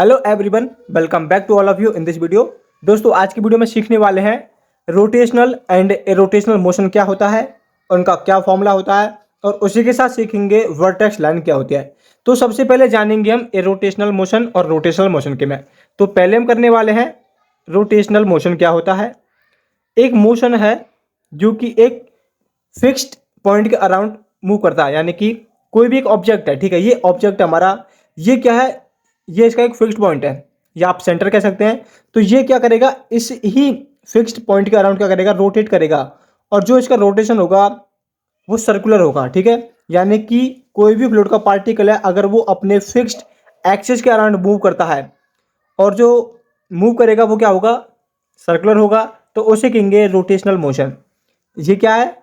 Hello everyone, welcome back to all of you in this video. दोस्तों, आज की video में सीखने वाले हैं रोटेशनल एंड इरोटेशनल मोशन क्या होता है, उनका क्या फॉर्मूला होता है, और उसी के साथ सीखेंगे वर्टेक्स लाइन क्या होती है। तो सबसे पहले जानेंगे हम इरोटेशनल मोशन और रोटेशनल मोशन के में। तो पहले हम करने वाले हैं रोटेशनल मोशन क्या होता है। एक मोशन है जो कि एक फिक्स्ड पॉइंट के अराउंड मूव करता है, यानी कि कोई भी एक ऑब्जेक्ट है, ठीक है। ये ऑब्जेक्ट हमारा, ये क्या है, ये इसका एक फिक्स्ड पॉइंट है, या आप सेंटर कह सकते हैं। तो ये क्या करेगा, इस ही फिक्स्ड पॉइंट के अराउंड क्या करेगा, रोटेट करेगा। और जो इसका रोटेशन होगा वो सर्कुलर होगा, ठीक है। यानी कि कोई भी फ्लूइड का पार्टिकल है, अगर वो अपने फिक्स्ड एक्सिस के अराउंड मूव करता है और जो मूव करेगा वो क्या होगा, सर्कुलर होगा, तो उसे कहेंगे रोटेशनल मोशन। ये क्या है,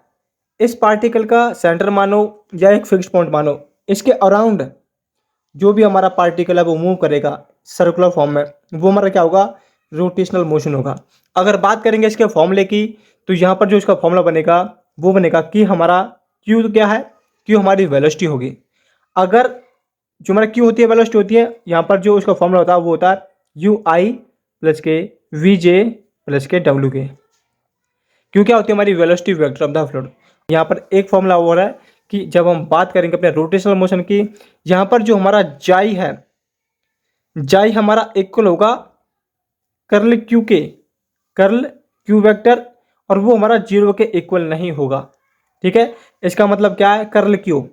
इस पार्टिकल का सेंटर मानो या एक फिक्स्ड पॉइंट मानो, इसके अराउंड जो भी हमारा पार्टिकल है वो मूव करेगा सर्कुलर फॉर्म में, वो हमारा क्या होगा, रोटेशनल मोशन होगा। अगर बात करेंगे इसके फॉर्मूले की, तो यहाँ पर जो इसका फॉर्मूला बनेगा वो बनेगा कि हमारा क्यू क्या है, क्यू हमारी वेलोसिटी होगी। अगर जो हमारा क्यू होती है, वेलोसिटी होती है, यहाँ पर जो उसका फॉर्मूला होता है वो होता है यू आई प्लस के वी जे प्लस के डब्ल्यू के। क्यों क्या होती है, हमारी velocity vector of the fluid. यहाँ पर एक फॉर्मूला हो रहा है कि जब हम बात करेंगे अपने रोटेशनल मोशन की, यहाँ पर जो हमारा जाई है, जाई हमारा इक्वल होगा कर्ल क्यू के, कर्ल क्यू वेक्टर, और वो हमारा जीरो के इक्वल नहीं होगा, ठीक है। इसका मतलब क्या है, कर्ल क्यू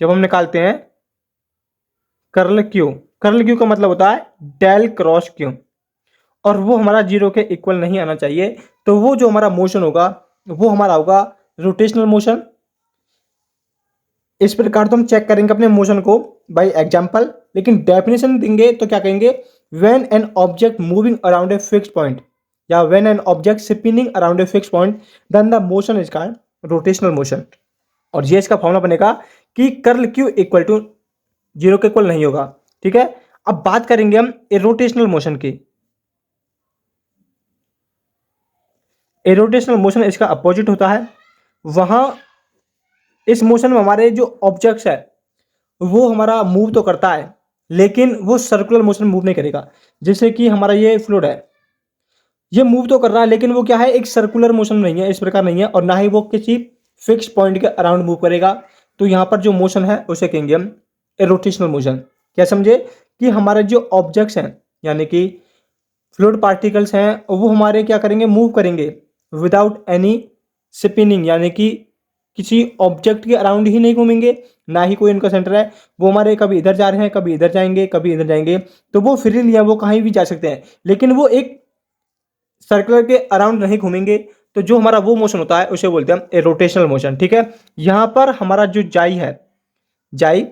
जब हम निकालते हैं, कर्ल क्यू, कर्ल क्यू का मतलब होता है डेल क्रॉस क्यू, और वो हमारा जीरो के इक्वल नहीं आना चाहिए। तो वो जो हमारा मोशन होगा वो हमारा होगा रोटेशनल मोशन। इस प्रकार तो हम चेक करेंगे अपने मोशन को बाय एग्जांपल, लेकिन डेफिनेशन देंगे तो क्या कहेंगे, when an object moving around a fixed point या when an object spinning around a fixed point then the motion is called rotational motion. और ये इसका फॉर्मूला बनेगा कि curl q equal to zero के इक्वल नहीं होगा, ठीक है। अब बात करेंगे हम इरोटेशनल मोशन की। इरोटेशनल मोशन इसका अपोजिट होता है। वहां इस मोशन में हमारे जो ऑब्जेक्ट्स है वो हमारा मूव तो करता है, लेकिन वो सर्कुलर मोशन मूव नहीं करेगा। जैसे कि हमारा ये फ्लूइड है, ये मूव तो कर रहा है, लेकिन वो क्या है, एक सर्कुलर मोशन नहीं है, इस प्रकार नहीं है, और ना ही वो किसी फिक्स पॉइंट के अराउंड मूव करेगा। तो यहाँ पर जो मोशन है उसे कहेंगे हम रोटेशनल मोशन। क्या समझे, कि हमारे जो ऑब्जेक्ट्स हैं, यानी कि फ्लूइड पार्टिकल्स हैं, वो हमारे क्या करेंगे, मूव करेंगे विदाउट एनी स्पिनिंग, यानी कि किसी ऑब्जेक्ट के अराउंड ही नहीं घूमेंगे, ना ही कोई इनका सेंटर है। वो हमारे कभी इधर जा रहे हैं, कभी इधर जाएंगे, कभी इधर जाएंगे, तो वो फ्रीली है, वो कहीं भी जा सकते हैं, लेकिन वो एक सर्कुलर के अराउंड नहीं घूमेंगे। तो जो हमारा वो मोशन होता है उसे बोलते हैं हम रोटेशनल मोशन, ठीक है। यहाँ पर हमारा जो जाई है, जाई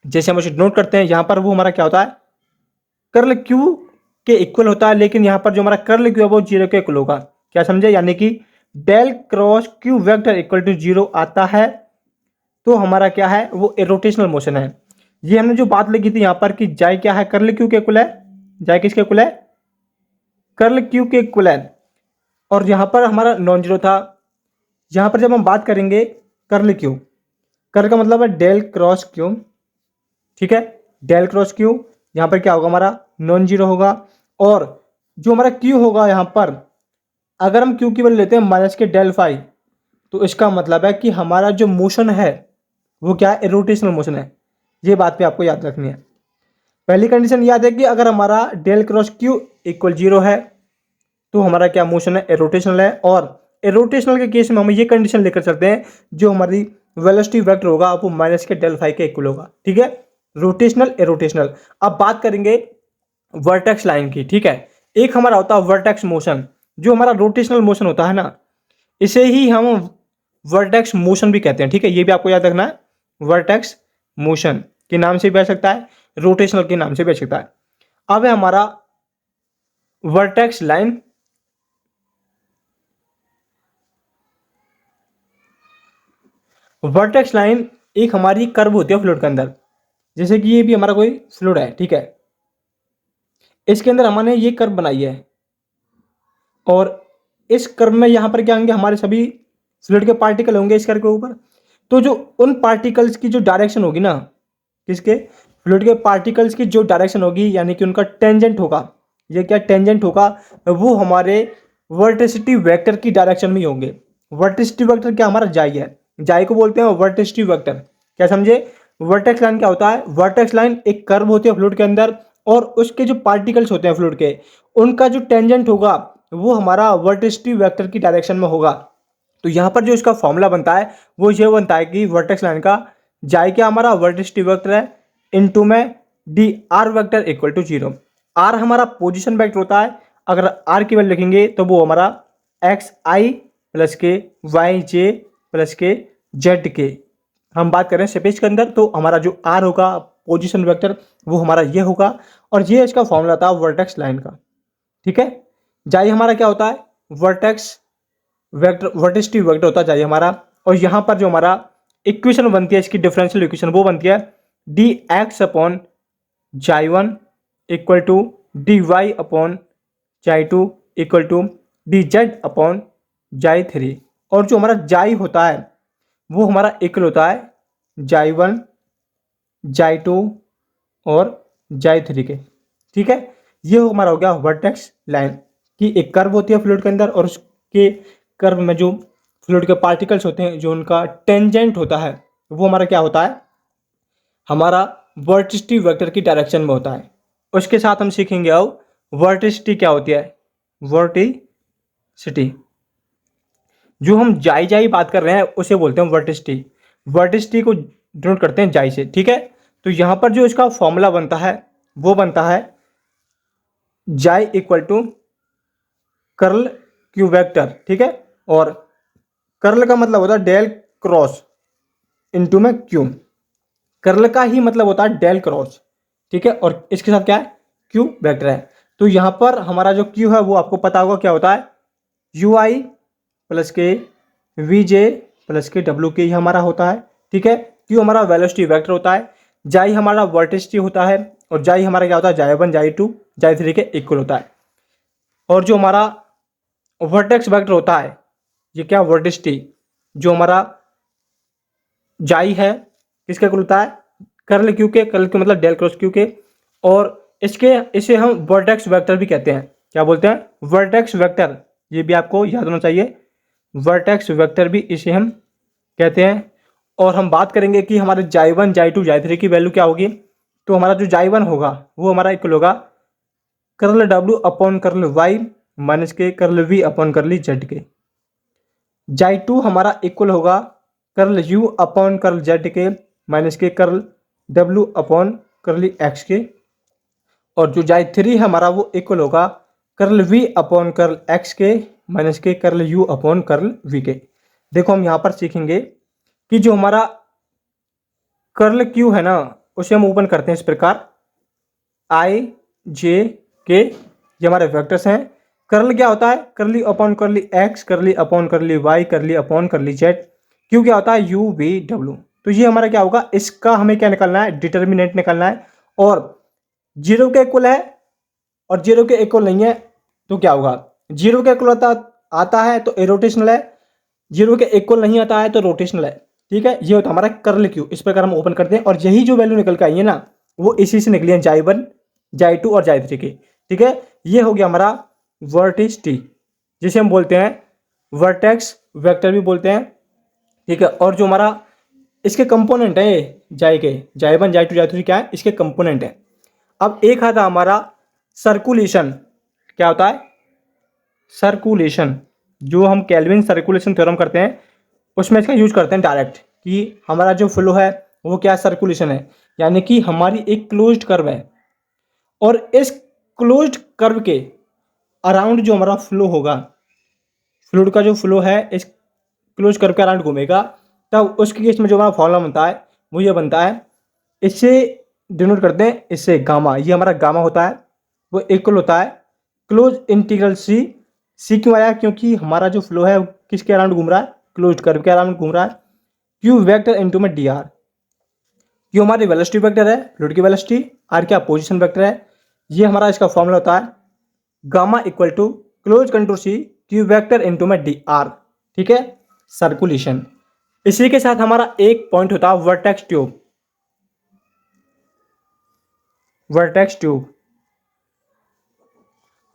जैसे हम उसे नोट करते हैं, यहाँ पर वो हमारा क्या होता है, कर्ल क्यू के इक्वल होता है, लेकिन यहाँ पर जो हमारा कर्ल क्यू है वो जीरो के इक्वल होगा। क्या समझे, यानी कि del cross Q vector equal to zero आता है, तो हमारा क्या है, वो रोटेशनल मोशन है। ये हमने जो बात लिखी थी यहाँ पर कि जाई क्या है, कर्ल क्यू के इक्वल है, जाई किसके इक्वल है, कर्ल क्यू के इक्वल है, और यहाँ पर हमारा नॉन जीरो था। यहाँ पर जब हम बात करेंगे कर्ल क्यू, कर्ल का मतलब है डेल क्रॉस क्यू, ठीक है। डेल क्रॉस क्यू यहाँ पर क्या होगा, हमारा नॉन जीरो होगा। और जो हमारा क्यू होगा यहाँ पर, अगर हम क्यू की वैल्यू लेते हैं माइनस के डेल फाइव, तो इसका मतलब है कि हमारा जो मोशन है वो क्या है, रोटेशनल मोशन है। ये बात पे आपको याद रखनी है। पहली कंडीशन याद है कि अगर हमारा del cross Q equal zero है तो हमारा क्या मोशन है, रोटेशनल है। और रोटेशनल के केस में हम ये कंडीशन लेकर चलते हैं, जो हमारी वेलोसिटी वेक्टर होगा वो माइनस के डेल फाइव के इक्वल होगा, ठीक है। रोटेशनल एरोटेशनल। अब बात करेंगे वर्टेक्स लाइन की, ठीक है। एक हमारा होता है वर्टेक्स मोशन, जो हमारा रोटेशनल मोशन होता है ना, इसे ही हम वर्टेक्स मोशन भी कहते हैं, ठीक है। ये भी आपको याद रखना है, वर्टेक्स मोशन के नाम से भी आ सकता है, रोटेशनल के नाम से भी आ सकता है। अब है हमारा वर्टेक्स लाइन। वर्टेक्स लाइन एक हमारी कर्व होती है फ्लूइड के अंदर, जैसे कि ये भी हमारा कोई फ्लूइड है, ठीक है। इसके अंदर हमने ये कर्व बनाई है, और इस कर्व में यहां पर क्या होंगे, हमारे सभी फ्लूइड के पार्टिकल होंगे इस कर्व के ऊपर। तो जो उन पार्टिकल्स की जो डायरेक्शन होगी ना, किसके, फ्लूइड के पार्टिकल्स की जो डायरेक्शन होगी यानी कि उनका टेंजेंट होगा, ये क्या टेंजेंट होगा, वो हमारे वर्टिसिटी वेक्टर की डायरेक्शन में ही होंगे। वर्टिसिटी वेक्टर क्या हमारा जाई है, जाई को बोलते हैं वर्टिसिटी वेक्टर। क्या समझे? वर्टेक्स लाइन क्या होता है? वर्टेक्स लाइन एक कर्व होती है फ्लूइड के अंदर, और उसके जो पार्टिकल्स होते हैं फ्लूइड के, उनका जो टेंजेंट होगा वो हमारा वर्टिसिटी वेक्टर की डायरेक्शन में होगा। तो यहाँ पर जो इसका फॉर्मूला बनता है वो ये बनता है कि वर्टेक्स लाइन का जाई क्या हमारा वर्टिसिटी वेक्टर है, इनटू में D R vector equal to 0। R हमारा पोजीशन वेक्टर होता है, अगर आर की वैल्यू लिखेंगे तो वो हमारा एक्स आई प्लस के वाई जे प्लस के जेड के, हम बात करें स्पेस के अंदर तो हमारा जो आर होगा पोजीशन वेक्टर वो हमारा ये होगा, और ये इसका फॉर्मूला था वर्टेक्स लाइन का। ठीक है, जाई हमारा क्या होता है? वर्टेक्स वेक्टर, वर्टिसिटी वेक्टर होता जाए हमारा। और यहाँ पर जो हमारा इक्वेशन बनती है इसकी डिफरेंशियल इक्वेशन वो बनती है d x upon xi one equal to d y upon xi two equal to d z upon xi three. और जो हमारा जाई होता है वो हमारा इक्वल होता है जाई वन जाई टू और जाई थ्री के। ठीक है, ये हमारा हो गया वर्टेक्स लाइन की एक कर्व होती है फ्लूइड के अंदर, और उसके कर्व में जो फ्लूइड के पार्टिकल्स होते हैं जो उनका टेंजेंट होता है वो हमारा क्या होता है? हमारा वर्टिसिटी वेक्टर की डायरेक्शन में होता है। उसके साथ हम सीखेंगे अब वर्टिसिटी क्या होती है। वर्टिसिटी, जो हम जाई जाई बात कर रहे हैं उसे बोलते हैं वर्टिसिटी। वर्टिसिटी को डिनोट करते हैं जाई से। ठीक है, तो यहां पर जो इसका फॉर्मूला बनता है वो बनता है जाई equal to curl Q vector. ठीक है, और कर्ल का मतलब होता है डेल क्रॉस इनटू में क्यू, कर्ल का ही मतलब होता है डेल क्रॉस। ठीक है, और इसके साथ क्या है? क्यू वेक्टर है। तो यहां पर हमारा जो क्यू है वो आपको पता होगा क्या होता है, यू आई प्लस के वी जे प्लस के डब्ल्यू के, हमारा होता है। ठीक है, क्यू हमारा वेलोसिटी वेक्टर होता है, जाई हमारा वर्टिसिटी होता है, और जाई हमारा क्या होता है? जाई वन जाई टू जाई थ्री के इक्वल होता है। और जो हमारा वर्टेक्स वेक्टर होता है ये क्या? वर्टिसिटी, जो हमारा जाई है किसके इक्वल होता है? कर्ल क्यू के, कर्ल क्यू मतलब डेल क्रॉस क्यू के। और इसे हम वर्टेक्स वेक्टर भी कहते हैं। क्या बोलते हैं? वर्टेक्स वेक्टर, ये भी आपको याद होना चाहिए। वर्टेक्स वेक्टर भी इसे हम कहते हैं। और हम बात करेंगे कि हमारे जाई वन जाई टू जाई थ्री की वैल्यू क्या होगी। तो हमारा जो जाई वन होगा वो हमारा इक्वल होगा कर्ल डब्ल्यू अपॉन कर्ल वाई माइनस के curl v upon curl z के। जाई टू हमारा इक्वल होगा curl u upon curl z के माइनस के कर्ल डब्ल्यू अपॉन कर्ल एक्स के। और जो जाई थ्री हमारा वो इक्वल होगा curl v upon curl x के माइनस के curl u upon curl v के। देखो हम यहाँ पर सीखेंगे कि जो हमारा कर्ल क्यू है ना उसे हम ओपन करते हैं इस प्रकार, आई जे के, ये हमारे वेक्टर्स हैं। कर्ल क्या होता है? Curly upon curly X, curly upon curly Y, curly upon curly Z. Q क्या होता है? U V W. तो ये हमारा क्या होगा? इसका हमें क्या निकालना है? डिटर्मिनेंट निकालना है। और जीरो के इक्वल है और जीरो के इक्वल नहीं है तो क्या होगा? जीरो के इक्वल आता है तो इरोटेशनल है, जीरो के इक्वल नहीं आता है तो रोटेशनल है। ठीक है, ये होता है हमारा कर्ल क्यू। इस प्रकार हम ओपन करते हैं, और यही जो वैल्यू निकल के आई है ना वो इसी से निकली है, जाई वन जाई टू और जाई थ्री की। ठीक है, ये हो गया हमारा वर्टिसिटी, जिसे हम बोलते हैं वर्टेक्स वेक्टर भी बोलते हैं। ठीक है, और जो हमारा इसके कंपोनेंट है जाई के, जाई वन जाई टू जाई थ्री क्या है? इसके कंपोनेंट है। अब एक आता हमारा सर्कुलेशन। क्या होता है? सर्कुलेशन, जो हम केल्विन सर्कुलेशन थ्योरम करते हैं उसमें इसका यूज करते हैं डायरेक्ट, कि हमारा जो फ्लो है वो क्या सर्कुलेशन है, यानी कि हमारी एक क्लोज्ड कर्व है, और इस क्लोज्ड कर्व के अराउंड जो हमारा फ्लो होगा, फ्लूइड का जो फ्लो है इस क्लोज कर्व के अराउंड घूमेगा, तब उसके केस में जो हमारा फॉर्मूला बनता है वो ये बनता है, इससे डिनोट करते हैं इससे गामा, ये हमारा गामा होता है, वो इक्वल होता है क्लोज इंटीग्रल सी क्यों आया? क्योंकि हमारा जो फ्लो है किसके अराउंड घूम रहा है? क्लोज्ड कर्व के अराउंड घूम रहा है। क्यू वेक्टर इनटू में डी आर, क्यू हमारी वेलोसिटी वेक्टर है, फ्लूइड की वेलोसिटी, आर क्या पोजीशन वेक्टर है। ये हमारा इसका फॉर्मूला होता है gamma equal to close contour C Q vector into में डी आर। ठीक है, सर्कुलेशन। इसी के साथ हमारा एक पॉइंट होता है vertex tube. Vertex tube.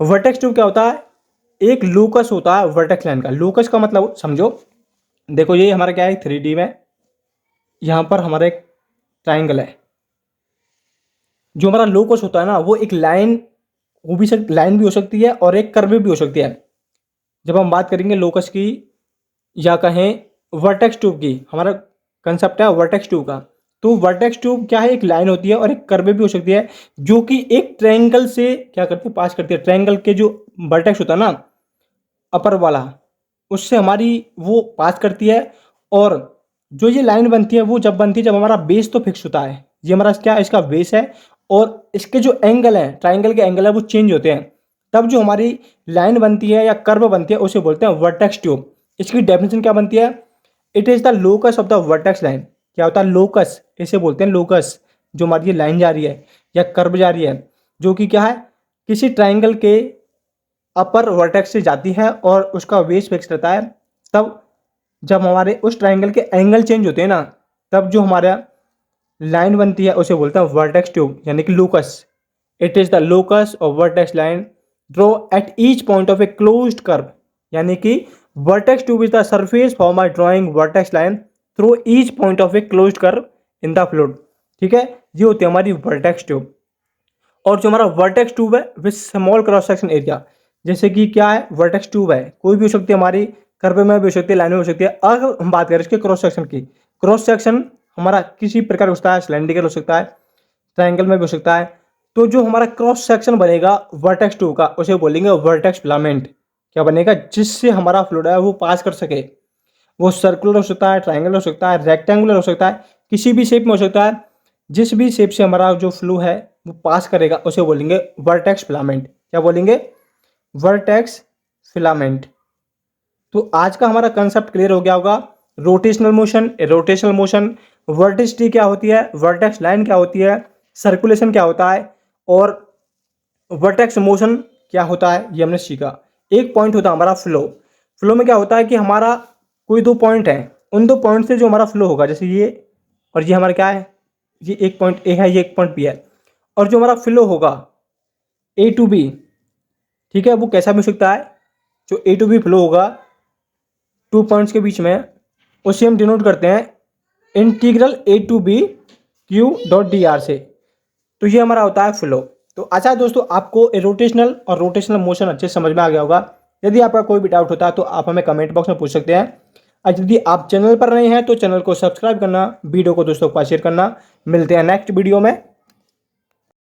Vertex tube क्या होता है? एक लोकस होता है वर्टेक्स लाइन का। लोकस का मतलब समझो, देखो ये हमारा क्या है 3D में, यहाँ पर हमारा एक ट्राइंगल है। जो हमारा लोकस होता है ना, वो एक लाइन लाइन भी हो सकती है और एक कर्व भी हो सकती है। जब हम बात करेंगे लोकस की या कहें वर्टेक्स ट्यूब की, हमारा कंसेप्ट है वर्टेक्स ट्यूब का। तो वर्टेक्स ट्यूब क्या है? एक लाइन होती है और एक कर्व भी हो सकती है, जो कि एक ट्रायंगल से क्या करती है? पास करती है। ट्रायंगल के जो वर्टेक्स होता है ना, अपर वाला, उससे हमारी वो पास करती है। और जो ये लाइन बनती है वो जब बनती है जब हमारा बेस तो फिक्स होता है। ये हमारा क्या है? इसका बेस है। और इसके जो एंगल हैं, ट्राइंगल के एंगल है, वो चेंज होते हैं। तब जो हमारी लाइन बनती है या कर्व बनती है उसे बोलते हैं वर्टेक्स ट्यूब। इसकी डेफिनेशन क्या बनती है? It is the locus of the vertex line. क्या होता है? लोकस, इसे बोलते हैं लोकस। जो हमारी ये लाइन जा रही है या कर्व जा रही है, जो कि क्या है? किसी ट्राइंगल के अपर वर्टेक्स से जाती है और उसका बेस फिक्स रहता है। तब जब हमारे उस ट्राइंगल के एंगल चेंज होते हैं ना, तब जो हमारा लाइन बनती है उसे बोलते हैं वर्टेक्स ट्यूब, यानी कि locus. It is the locus of vertex line draw at each point of a closed curve. यानी कि vertex tube is the surface for my drawing vertex line through each point of a closed curve in the fluid. ठीक है, ये होती है हमारी vertex tube. और जो हमारा वर्टेक्स ट्यूब है with small cross section area, जैसे कि क्या है? वर्टेक्स ट्यूब है, कोई भी हो सकती है, हमारी कर्व में भी हो सकती है, लाइन में हो सकती है। अगर हम बात करें इसके क्रॉस सेक्शन की, क्रॉस सेक्शन हमारा किसी प्रकार का होता है, सिलेंड्रिकल हो सकता है, ट्रायंगल में भी हो सकता है। तो जो हमारा क्रॉस सेक्शन बनेगा वर्टेक्स ट्यूब का, उसे बोलेंगे वर्टेक्स फिलामेंट। क्या बनेगा? जिससे हमारा फ्लूइड है वो पास कर सके। वो सर्कुलर हो सकता है, ट्रायंगल हो सकता है, रेक्टेंगुलर हो सकता है, किसी भी शेप में हो सकता है। जिस भी शेप से हमारा जो फ्लू है वो पास करेगा उसे बोलेंगे वर्टेक्स फिलामेंट। क्या बोलेंगे? Vertex filament. तो आज का हमारा कंसेप्ट क्लियर हो गया होगा। रोटेशनल मोशन, रोटेशनल मोशन, वर्टिसिटी क्या होती है, वर्टेक्स लाइन क्या होती है, सर्कुलेशन क्या होता है, और वर्टेक्स मोशन क्या होता है, ये हमने सीखा। एक पॉइंट होता है हमारा फ्लो। फ्लो में क्या होता है कि हमारा कोई दो पॉइंट है, उन दो पॉइंट से जो हमारा फ्लो होगा, जैसे ये और ये हमारा क्या है? ये एक पॉइंट ए है, ये एक पॉइंट बी है। और जो हमारा फ्लो होगा ए टू बी, ठीक है, वो कैसा भी हो सकता है। जो ए टू बी फ्लो होगा टू पॉइंट्स के बीच में, उसे हम डिनोट करते हैं integral A to B Q dot D R से। तो ये हमारा होता है फ्लो। तो अच्छा दोस्तों, आपको रोटेशनल और रोटेशनल मोशन अच्छे से समझ में आ गया होगा। यदि आपका कोई भी डाउट होता है तो आप हमें कमेंट बॉक्स में पूछ सकते हैं। और यदि आप चैनल पर नए हैं तो चैनल को सब्सक्राइब करना, वीडियो को दोस्तों के पास शेयर करना। मिलते हैं नेक्स्ट वीडियो में।